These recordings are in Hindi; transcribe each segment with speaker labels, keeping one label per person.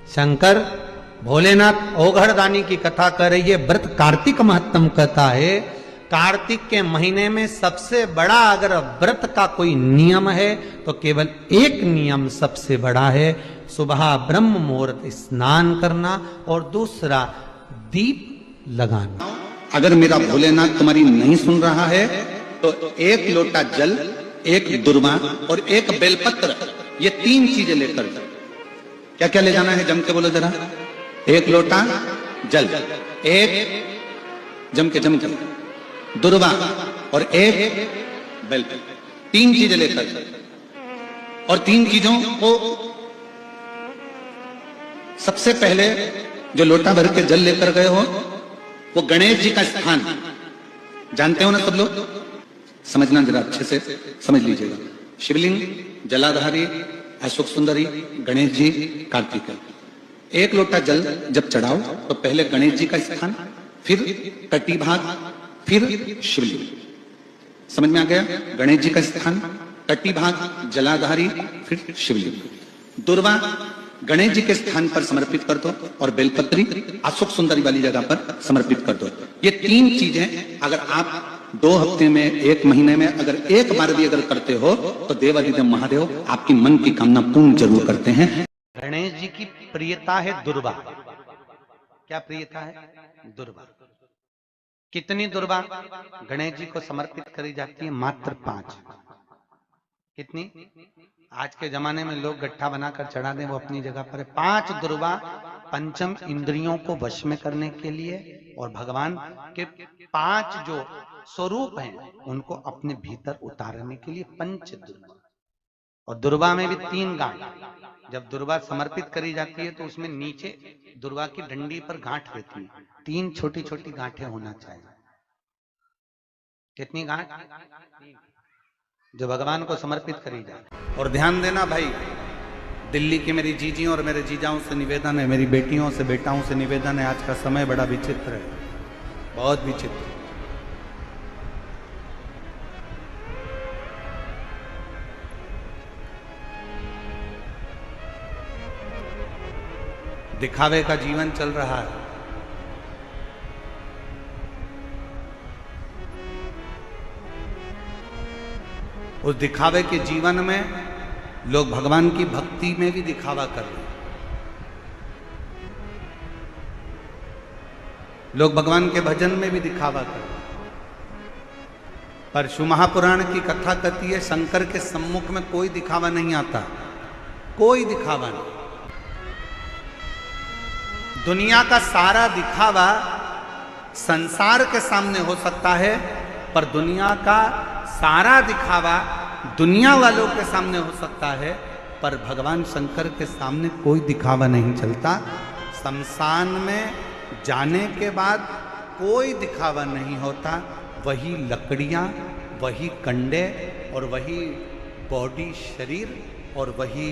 Speaker 1: शंकर भोलेनाथ ओघड़दानी की कथा कर रही है। व्रत कार्तिक महत्तम कथा है। कार्तिक के महीने में सबसे बड़ा अगर व्रत का कोई नियम है तो केवल एक नियम सबसे बड़ा है, सुबह ब्रह्म मुहूर्त स्नान करना और दूसरा दीप लगाना।
Speaker 2: अगर मेरा भोलेनाथ तुम्हारी नहीं सुन रहा है तो एक लोटा जल, एक दुर्वा और एक बेलपत्र, ये 3 चीजें लेकर जाओ। क्या क्या ले जाना है जम के बोलो जरा। एक लोटा जल, एक जम के दुर्वा और एक बेलपत्र, 3 चीजें लेकर जाओ। और 3 चीजों को सबसे पहले जो लोटा भर के जल लेकर गए हो वो गणेश जी का स्थान जानते हो ना सब लोग, समझना जरा अच्छे से समझ लीजिएगा। शिवलिंग, जलाधारी, अशोक सुंदरी, गणेश जी, कार्तिकेय। एक लोटा जल जब चढ़ाओ तो पहले गणेश जी का स्थान, फिर तटी भाग, फिर शिवलिंग। समझ में आ गया? गणेश जी का स्थान, तटी भाग, जलाधारी, फिर शिवलिंग। दुर्वा गणेश जी के स्थान पर समर्पित कर दो और बेलपत्री अशोक सुंदरी वाली जगह पर समर्पित कर दो। ये 3 चीजें अगर आप 2 हफ्ते में, 1 महीने में अगर एक बार भी अगर करते हो तो देवाधिदेव महादेव आपकी मन की कामना पूर्ण जरूर करते हैं।
Speaker 1: गणेश जी की प्रियता है दुर्वा। क्या प्रियता है? दुर्वा। कितनी दुर्वा गणेश जी को समर्पित करी जाती है? मात्र 5। कितनी? आज के जमाने में लोग गट्ठा बनाकर चढ़ा दें, वो अपनी जगह पर है। 5 दुर्वा पंचम इंद्रियों को वश में करने के लिए और भगवान के 5 जो स्वरूप हैं उनको अपने भीतर उतारने के लिए 5 दुर्वा। और दुर्वा में भी 3 गांठ। जब दुर्वा समर्पित करी जाती है तो उसमें नीचे दुर्वा की डंडी पर गांठ रहती है, 3 छोटी छोटी गांठें होना चाहिए। कितनी गांठ? जो भगवान को समर्पित करी जाए।
Speaker 2: और ध्यान देना भाई, दिल्ली की मेरी जीजियों और मेरे जीजाओं से निवेदन है, मेरी बेटियों से बेटाओं से निवेदन है, आज का समय बड़ा विचित्र है, बहुत विचित्र। दिखावे का जीवन चल रहा है। उस दिखावे के जीवन में लोग भगवान की भक्ति में भी दिखावा कर रहे हैं। लोग भगवान के भजन में भी दिखावा कर रहे हैं। पर शिव महापुराण की कथा कहती है शंकर के सम्मुख में कोई दिखावा नहीं आता, कोई दिखावा नहीं। दुनिया का सारा दिखावा संसार के सामने हो सकता है, पर दुनिया का सारा दिखावा दुनिया वालों के सामने हो सकता है, पर भगवान शंकर के सामने कोई दिखावा नहीं चलता। शमशान में जाने के बाद कोई दिखावा नहीं होता। वही लकड़ियाँ, वही कंडे और वही बॉडी शरीर और वही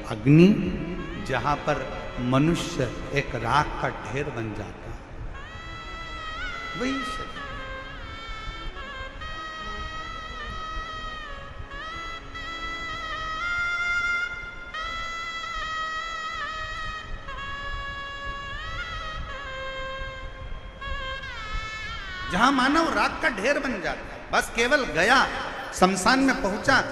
Speaker 2: अग्नि, जहाँ पर मनुष्य एक राख का ढेर बन जाता है, वही शरीर। जहां मानव राख का ढेर बन जाता है, बस केवल गया, शमशान में पहुंचा,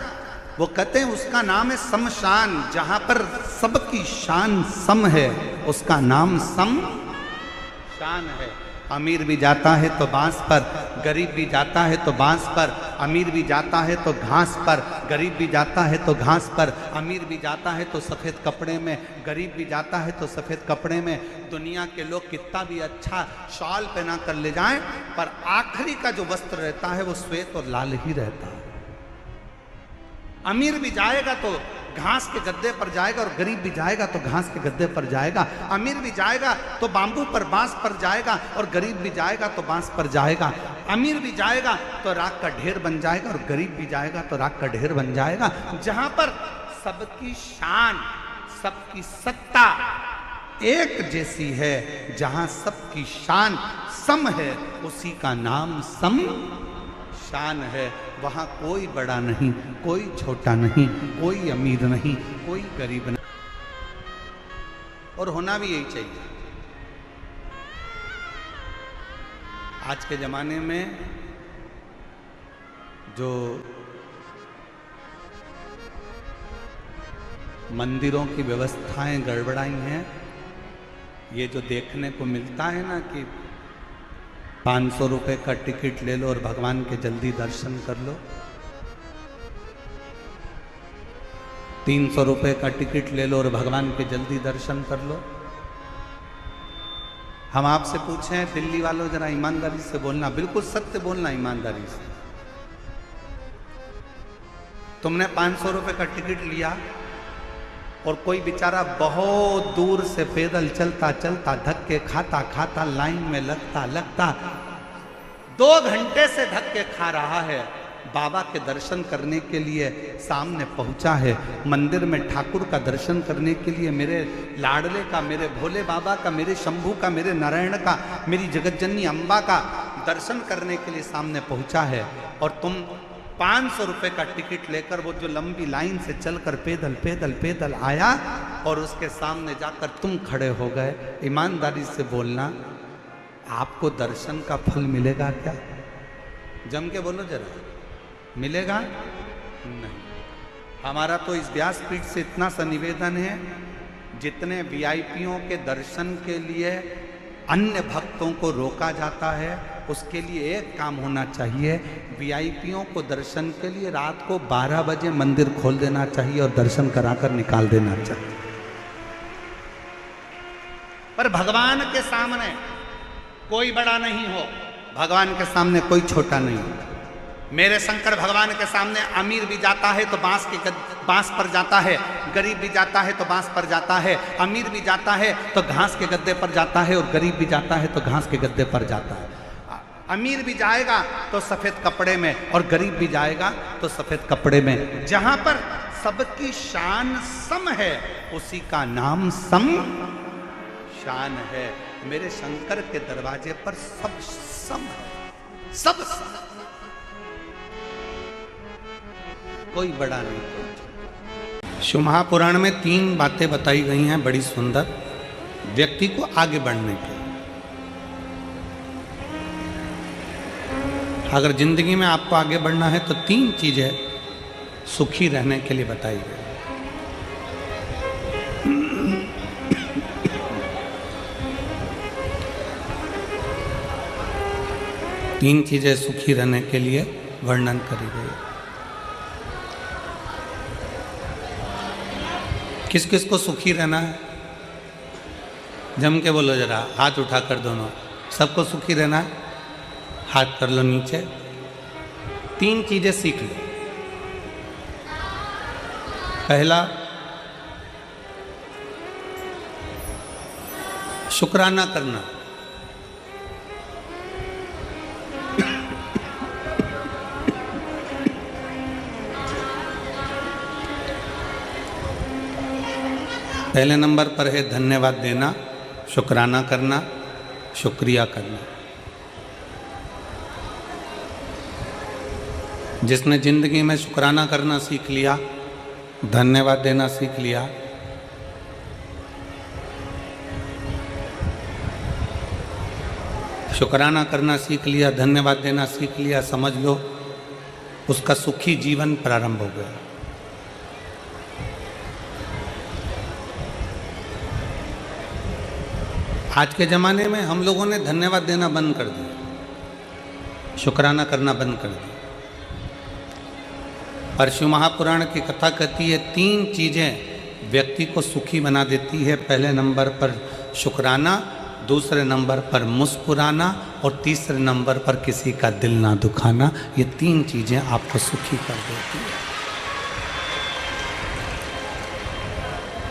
Speaker 2: वो कहते हैं उसका नाम है शमशान। जहां पर सबकी शान सम है, उसका नाम शमशान है। अमीर भी जाता है तो बांस पर, गरीब भी जाता है तो बांस पर। अमीर भी जाता है तो घास पर, गरीब भी जाता है तो घास पर। अमीर भी जाता है तो सफ़ेद कपड़े में, गरीब भी जाता है तो सफ़ेद कपड़े में। दुनिया के लोग कितना भी अच्छा शॉल पहना कर ले जाएं, पर आखिरी का जो वस्त्र रहता है वो श्वेत और लाल ही रहता है। अमीर भी जाएगा तो घास के गद्दे पर जाएगा और गरीब भी जाएगा तो घास के गद्दे पर जाएगा। अमीर भी जाएगा तो बांबू पर, बांस पर जाएगा और गरीब भी जाएगा तो बांस पर जाएगा। अमीर भी जाएगा तो राख का ढेर बन जाएगा और गरीब भी जाएगा तो राख का ढेर बन जाएगा। जहां पर सबकी शान, सबकी सत्ता एक जैसी है, जहां सबकी शान सम है, उसी का नाम शमशान है। वहां कोई बड़ा नहीं, कोई छोटा नहीं, कोई अमीर नहीं, कोई गरीब नहीं।
Speaker 1: और होना भी यही चाहिए। आज के जमाने में जो मंदिरों की व्यवस्थाएं गड़बड़ाई हैं, ये जो देखने को मिलता है ना कि 500 रुपए का टिकट ले लो और भगवान के जल्दी दर्शन कर लो, 300 रुपए का टिकट ले लो और भगवान के जल्दी दर्शन कर लो। हम आपसे पूछें दिल्ली वालों, जरा ईमानदारी से बोलना, बिल्कुल सत्य बोलना ईमानदारी से। तुमने 500 रुपए का टिकट लिया और कोई बेचारा बहुत दूर से पैदल चलता चलता, धक्के खाता खाता, लाइन में लगता लगता 2 घंटे से धक्के खा रहा है, बाबा के दर्शन करने के लिए सामने पहुंचा है, मंदिर में ठाकुर का दर्शन करने के लिए, मेरे लाडले का, मेरे भोले बाबा का, मेरे शंभू का, मेरे नारायण का, मेरी जगतजननी अम्बा का दर्शन करने के लिए सामने पहुंचा है, और तुम 500 रुपए का टिकट लेकर वो जो लंबी लाइन से चलकर पैदल पैदल पैदल आया और उसके सामने जाकर तुम खड़े हो गए। ईमानदारी से बोलना, आपको दर्शन का फल मिलेगा क्या? जम के बोलो जरा, मिलेगा नहीं। हमारा तो इस व्यासपीठ से इतना सा निवेदन है, जितने वीआईपीओं के दर्शन के लिए अन्य भक्तों को रोका जाता है, उसके लिए एक काम होना चाहिए, वीआईपीओं को दर्शन के लिए रात को 12 बजे मंदिर खोल देना चाहिए और दर्शन कराकर निकाल देना चाहिए। पर भगवान के सामने कोई बड़ा नहीं हो, भगवान के सामने कोई छोटा नहीं हो। मेरे शंकर भगवान के सामने अमीर भी जाता है तो बांस पर जाता है, गरीब भी जाता है तो बांस पर जाता है, अमीर भी जाता है तो घास के गद्दे पर जाता है, और गरीब भी जाता है तो घास के गद्दे पर जाता है। अमीर भी जाएगा तो सफेद कपड़े में, और गरीब भी जाएगा तो सफेद कपड़े में। जहां पर सबकी शान सम है, उसी का नाम सम शान है। मेरे शंकर के दरवाजे पर सब सम है, सब सम, कोई बड़ा नहीं, कोई। शिव महापुराण में 3 बातें बताई गई हैं बड़ी सुंदर, व्यक्ति को आगे बढ़ने के। अगर जिंदगी में आपको आगे बढ़ना है तो 3 चीजें सुखी रहने के लिए बताई गई। 3 चीजें सुखी रहने के लिए वर्णन करी गई। किस किस को सुखी रहना है? जम के बोलो जरा, हाथ उठाकर दोनों। सबको सुखी रहना है? हाथ कर लो नीचे। 3 चीजें सीख लो। पहला, शुक्राना करना। पहले नंबर पर है धन्यवाद देना, शुक्राना करना, शुक्रिया करना। जिसने जिंदगी में शुक्राना करना सीख लिया, धन्यवाद देना सीख लिया, शुक्राना करना सीख लिया, धन्यवाद देना सीख लिया, समझ लो उसका सुखी जीवन प्रारंभ हो गया। आज के ज़माने में हम लोगों ने धन्यवाद देना बंद कर दिया, शुक्राना करना बंद कर दिया। पर शिव महापुराण की कथा कहती है 3 चीज़ें व्यक्ति को सुखी बना देती है। पहले नंबर पर शुक्राना, दूसरे नंबर पर मुस्कुराना, और तीसरे नंबर पर किसी का दिल ना दुखाना। ये 3 चीज़ें आपको सुखी कर देती है।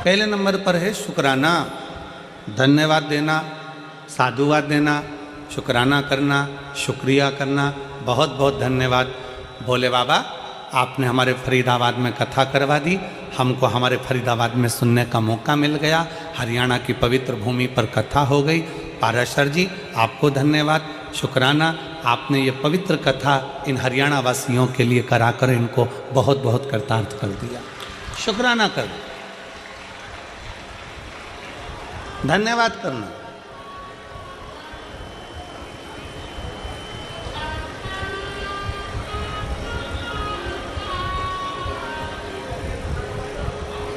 Speaker 1: पहले नंबर पर है शुक्राना, धन्यवाद देना, साधुवाद देना, शुक्राना करना, शुक्रिया करना। बहुत बहुत धन्यवाद भोले बाबा, आपने हमारे फरीदाबाद में कथा करवा दी, हमको हमारे फरीदाबाद में सुनने का मौका मिल गया। हरियाणा की पवित्र भूमि पर कथा हो गई। पाराशर जी, आपको धन्यवाद, शुक्राना, आपने ये पवित्र कथा इन हरियाणा वासियों के लिए कराकर इनको बहुत बहुत कृतार्थ कर दिया। शुक्राना कर। धन्यवाद करना।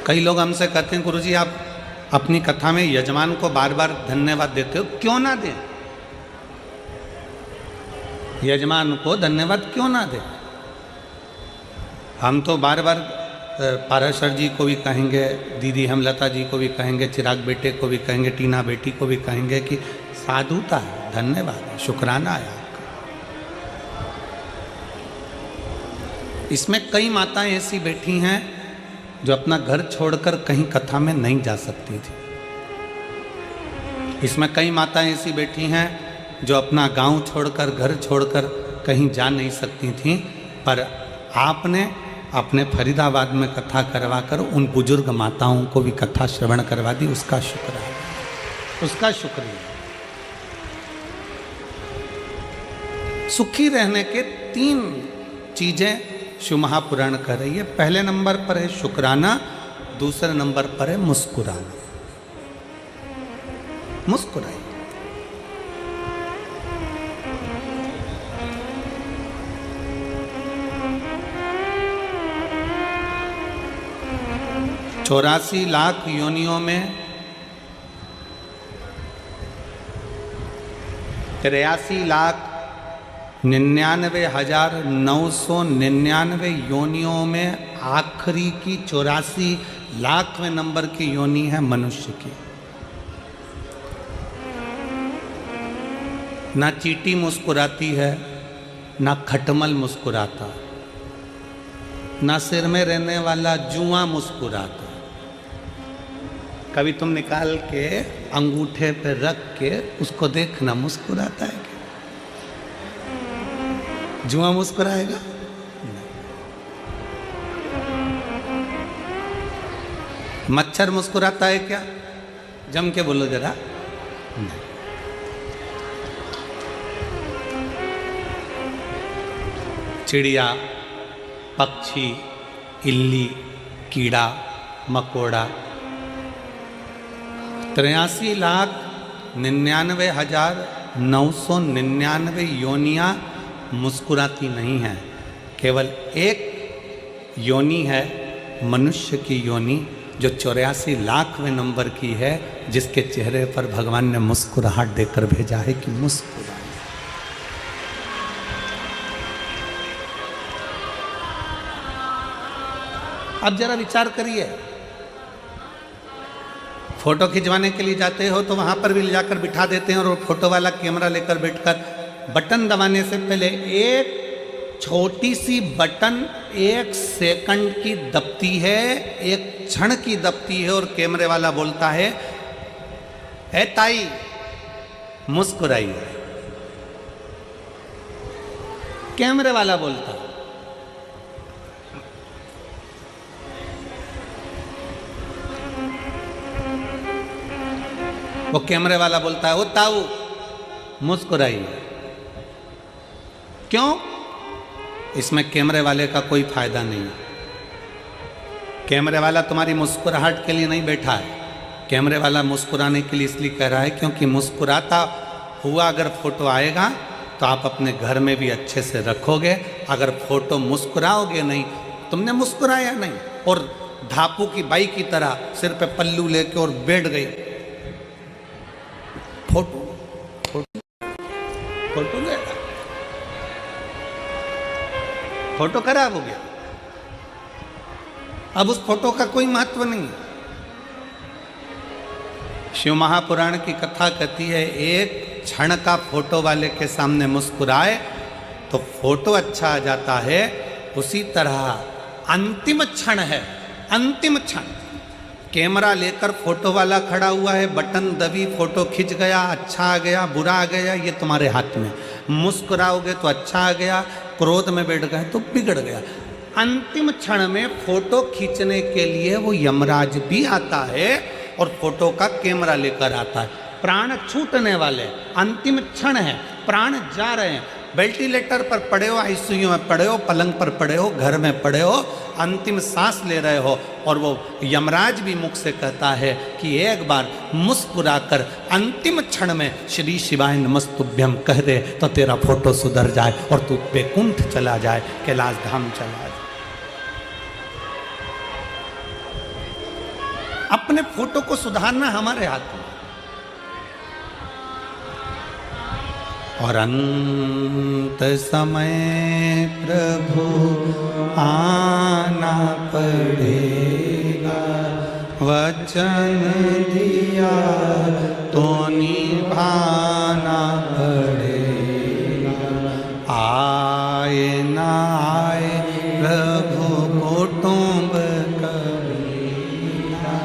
Speaker 1: कई लोग हमसे कहते हैं गुरुजी आप अपनी कथा में यजमान को बार बार धन्यवाद देते हो, क्यों ना दें? यजमान को धन्यवाद क्यों ना दें? हम तो बार बार पाराशर जी को भी कहेंगे, दीदी हेमलता जी को भी कहेंगे, चिराग बेटे को भी कहेंगे, टीना बेटी को भी कहेंगे कि साधुता है, धन्यवाद है, शुक्राना है आपका। इसमें कई माताएं ऐसी बैठी हैं जो अपना घर छोड़कर कहीं कथा में नहीं जा सकती थी। इसमें कई माताएं ऐसी बैठी हैं जो अपना गांव छोड़कर, घर छोड़कर कहीं जा नहीं सकती थीं, पर आपने अपने फरीदाबाद में कथा करवाकर उन बुजुर्ग माताओं को भी कथा श्रवण करवा दी। उसका शुक्र है, उसका शुक्रिया। सुखी रहने के 3 चीजें शिव महापुराण कह रही है। पहले नंबर पर है शुक्राना, दूसरे नंबर पर है मुस्कुराना। मुस्कुराइए। चौरासी लाख योनियों में 83,99,999 योनियों में आखिरी की 84 लाखवें नंबर की योनि है मनुष्य की। ना चींटी मुस्कुराती है, ना खटमल मुस्कुराता, ना सिर में रहने वाला जुआ मुस्कुराता। कभी तुम निकाल के अंगूठे पे रख के उसको देखना, मुस्कुराता है क्या? जुआ मुस्कुराएगा? मच्छर मुस्कुराता है क्या? जम के बोलो जरा। नहीं। चिड़िया, पक्षी, इल्ली, कीड़ा, मकोड़ा 83,99,999 योनियां मुस्कुराती नहीं हैं। केवल एक योनि है मनुष्य की योनि, जो 84 लाखवें नंबर की है, जिसके चेहरे पर भगवान ने मुस्कुराहट देकर भेजा है कि मुस्कुरा। अब जरा विचार करिए, फोटो खिंचवाने के लिए जाते हो तो वहां पर भी ले जाकर बिठा देते हैं और फोटो वाला कैमरा लेकर बैठकर बटन दबाने से पहले एक छोटी सी बटन 1 सेकंड की दबती है, 1 क्षण की दबती है और कैमरे वाला बोलता है ए ताई मुस्कुराइए। कैमरे वाला बोलता है। वो कैमरे वाला बोलता है ओ ताऊ मुस्कुराइए। क्यों? इसमें कैमरे वाले का कोई फायदा नहीं है। कैमरे वाला तुम्हारी मुस्कुराहट के लिए नहीं बैठा है। कैमरे वाला मुस्कुराने के लिए इसलिए कह रहा है क्योंकि मुस्कुराता हुआ अगर फोटो आएगा तो आप अपने घर में भी अच्छे से रखोगे। अगर फोटो मुस्कुराओगे नहीं, तुमने मुस्कुराया नहीं और धापू की बाई की तरह सिर पे पल्लू लेके और बैठ गई, फोटो फोटो फोटो गया, फोटो खराब हो गया। अब उस फोटो का कोई महत्व नहीं है। शिव महापुराण की कथा कहती है एक क्षण का फोटो वाले के सामने मुस्कुराए तो फोटो अच्छा आ जाता है। उसी तरह अंतिम क्षण है, अंतिम क्षण। कैमरा लेकर फोटो वाला खड़ा हुआ है, बटन दबी, फोटो खिंच गया, अच्छा आ गया, बुरा आ गया, ये तुम्हारे हाथ में। मुस्कुराओगे तो अच्छा आ गया, क्रोध में बैठ गए तो बिगड़ गया। अंतिम क्षण में फोटो खींचने के लिए वो यमराज भी आता है और फोटो का कैमरा लेकर आता है। प्राण छूटने वाले, अंतिम क्षण है, प्राण जा रहे हैं, वेंटिलेटर पर पड़े हो, आईसीयू में पड़े हो, पलंग पर पड़े हो, घर में पड़े हो, अंतिम सांस ले रहे हो, और वो यमराज भी मुख से कहता है कि एक बार मुस्कुराकर अंतिम क्षण में श्री शिवाय नमस्तुभ्यम कह दे तो तेरा फोटो सुधर जाए और तू वैकुंठ चला जाए, कैलाश धाम चला जाए। अपने फोटो को सुधारना हमारे हाथ में। और अंत समय प्रभु आना पड़ेगा, वचन दिया तो निभाना पड़ेगा। आए ना आए प्रभु कुटुंब कबीरा,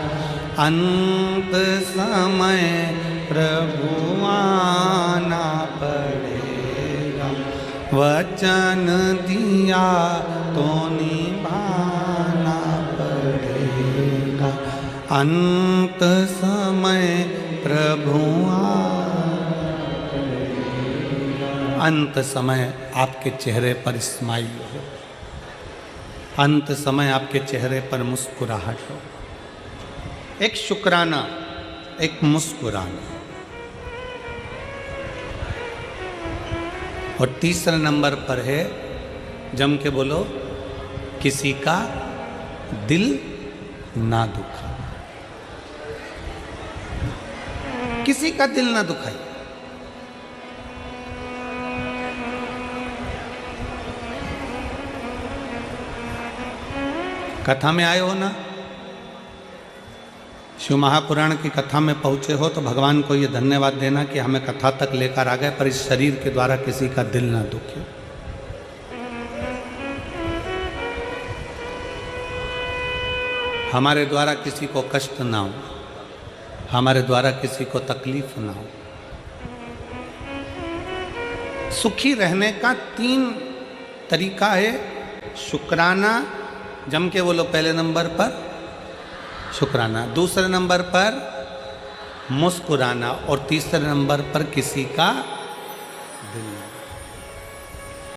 Speaker 1: अंत समय प्रभु आना पड़ेगा, वचन दिया तो निभाना पड़ेगा। अंत समय प्रभु अंत समय आपके चेहरे पर स्माइल हो, अंत समय आपके चेहरे पर मुस्कुराहट हो, एक शुक्राना, एक मुस्कुराना। और तीसरे नंबर पर है, जम के बोलो, किसी का दिल ना दुखा, किसी का दिल ना दुखाई। कथा में आए हो ना, शिव महापुराण की कथा में पहुंचे हो तो भगवान को ये धन्यवाद देना कि हमें कथा तक लेकर आ गए, पर इस शरीर के द्वारा किसी का दिल ना दुखे। हमारे द्वारा किसी को कष्ट ना हो, हमारे द्वारा किसी को तकलीफ ना हो। सुखी रहने का 3 तरीका है। शुक्राना, जम के बोलो, पहले नंबर पर शुक्राना, दूसरे नंबर पर मुस्कुराना, और तीसरे नंबर पर किसी का दिल।